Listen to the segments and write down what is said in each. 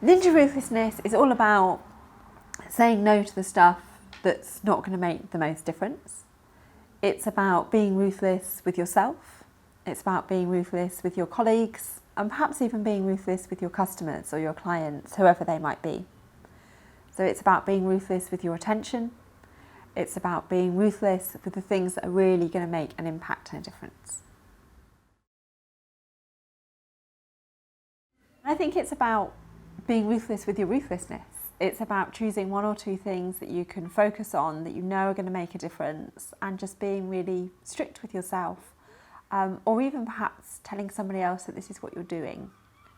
Ninja Ruthlessness is all about saying no to the stuff that's not going to make the most difference. It's about being ruthless with yourself. It's about being ruthless with your colleagues, and perhaps even being ruthless with your customers or your clients, whoever they might be. So it's about being ruthless with your attention. It's about being ruthless with the things that are really going to make an impact and a difference. I think it's about being ruthless with your ruthlessness. It's about choosing one or two things that you can focus on that you know are going to make a difference, and just being really strict with yourself, or even perhaps telling somebody else that this is what you're doing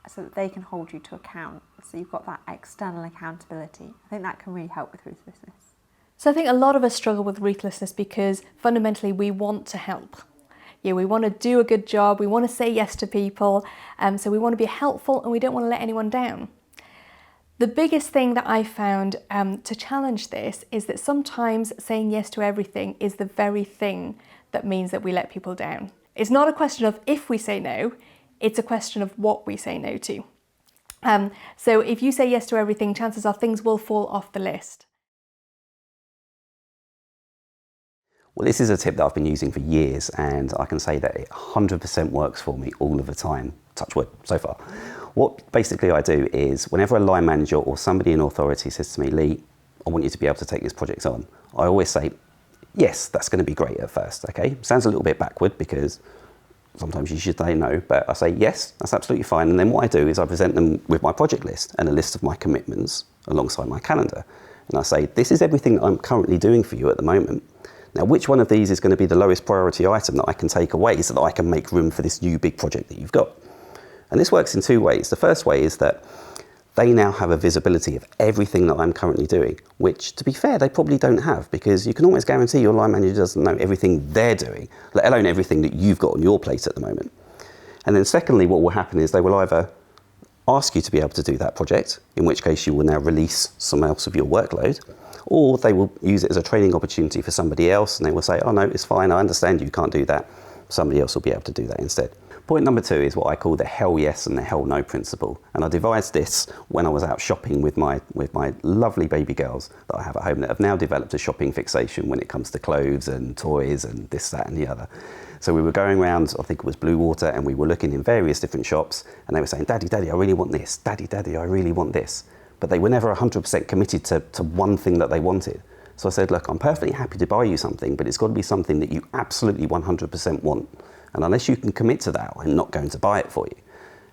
so that they can hold you to account. So you've got that external accountability. I think that can really help with ruthlessness. So I think a lot of us struggle with ruthlessness because fundamentally we want to help. Yeah, we want to do a good job, we want to say yes to people, so we want to be helpful and we don't want to let anyone down. The biggest thing that I found to challenge this is that sometimes saying yes to everything is the very thing that means that we let people down. It's not a question of if we say no, it's a question of what we say no to. So if you say yes to everything, chances are things will fall off the list. Well, this is a tip that I've been using for years, and I can say that it 100% works for me all of the time, touch wood, so far. What basically I do is whenever a line manager or somebody in authority says to me, Lee, I want you to be able to take this project on, I always say, yes, that's going to be great at first, okay? Sounds a little bit backward because sometimes you should say no, but I say, yes, that's absolutely fine. And then what I do is I present them with my project list and a list of my commitments alongside my calendar. And I say, this is everything that I'm currently doing for you at the moment. Now, which one of these is going to be the lowest priority item that I can take away so that I can make room for this new big project that you've got? And this works in two ways. The first way is that they now have a visibility of everything that I'm currently doing, which, to be fair, they probably don't have, because you can almost guarantee your line manager doesn't know everything they're doing, let alone everything that you've got on your plate at the moment. And then secondly, what will happen is they will either ask you to be able to do that project, in which case you will now release some else of your workload, or they will use it as a training opportunity for somebody else, and they will say, oh no, it's fine, I understand you can't do that. Somebody else will be able to do that instead. Point number two is what I call the hell yes and the hell no principle. And I devised this when I was out shopping with my lovely baby girls that I have at home that have now developed a shopping fixation when it comes to clothes and toys and this, that and the other. So we were going around, I think it was Blue Water, and we were looking in various different shops, and they were saying, Daddy, Daddy, I really want this. Daddy, Daddy, I really want this. But they were never 100% committed to one thing that they wanted. So I said, look, I'm perfectly happy to buy you something, but it's got to be something that you absolutely 100% want. And unless you can commit to that, I'm not going to buy it for you.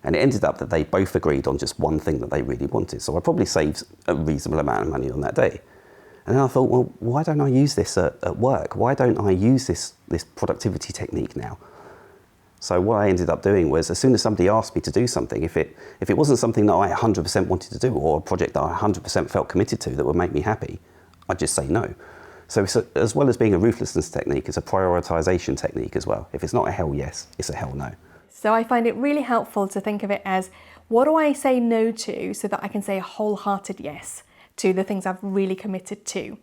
And it ended up that they both agreed on just one thing that they really wanted. So I probably saved a reasonable amount of money on that day. And then I thought, well, why don't I use this at work? Why don't I use this productivity technique now? So what I ended up doing was, as soon as somebody asked me to do something, if it wasn't something that I 100% wanted to do, or a project that I 100% felt committed to that would make me happy, I'd just say no. So it's as well as being a ruthlessness technique, it's a prioritization technique as well. If it's not a hell yes, it's a hell no. So I find it really helpful to think of it as, what do I say no to so that I can say a wholehearted yes to the things I've really committed to?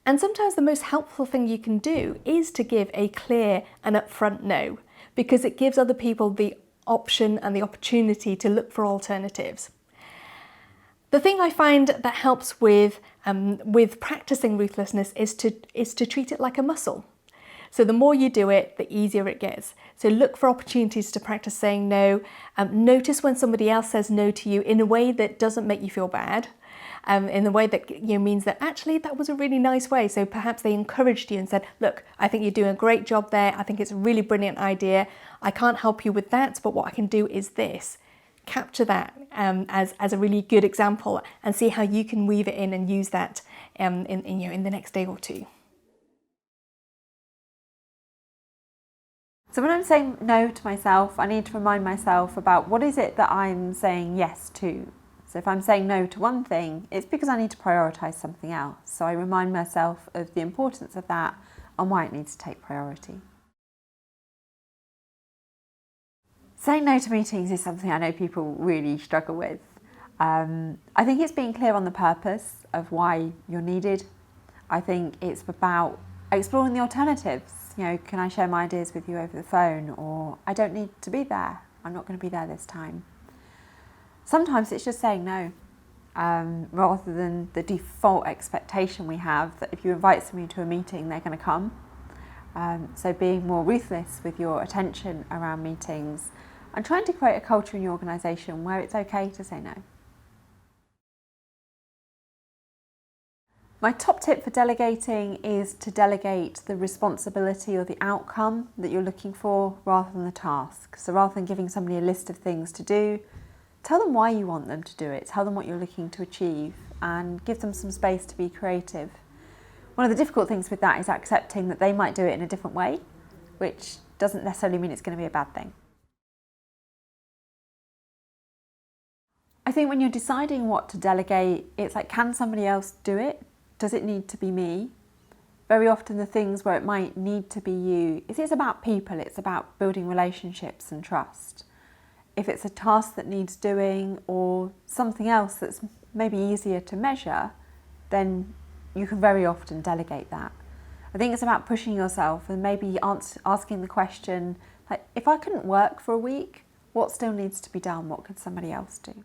And sometimes the most helpful thing you can do is to give a clear and upfront no, because it gives other people the option and the opportunity to look for alternatives. The thing I find that helps with practicing ruthlessness is to treat it like a muscle. So the more you do it, the easier it gets. So look for opportunities to practice saying no. Notice when somebody else says no to you in a way that doesn't make you feel bad, in the way that means that actually that was a really nice way. So perhaps they encouraged you and said, look, I think you're doing a great job there. I think it's a really brilliant idea. I can't help you with that, but what I can do is this. Capture that as a really good example and see how you can weave it in and use that in the next day or two. So when I'm saying no to myself, I need to remind myself about what is it that I'm saying yes to. So if I'm saying no to one thing, it's because I need to prioritise something else. So I remind myself of the importance of that and why it needs to take priority. Saying no to meetings is something I know people really struggle with. I think it's being clear on the purpose of why you're needed. I think it's about exploring the alternatives. Can I share my ideas with you over the phone? Or I don't need to be there. I'm not going to be there this time. Sometimes it's just saying no. rather than the default expectation we have that if you invite somebody to a meeting, they're going to come. So being more ruthless with your attention around meetings and trying to create a culture in your organisation where it's okay to say no. My top tip for delegating is to delegate the responsibility or the outcome that you're looking for rather than the task. So rather than giving somebody a list of things to do, tell them why you want them to do it, tell them what you're looking to achieve, and give them some space to be creative. One of the difficult things with that is accepting that they might do it in a different way, which doesn't necessarily mean it's going to be a bad thing. I think when you're deciding what to delegate, it's like, can somebody else do it? Does it need to be me? Very often the things where it might need to be you, it's about people, it's about building relationships and trust. If it's a task that needs doing or something else that's maybe easier to measure, then you can very often delegate that. I think it's about pushing yourself and maybe asking the question, like, if I couldn't work for a week, what still needs to be done? What could somebody else do?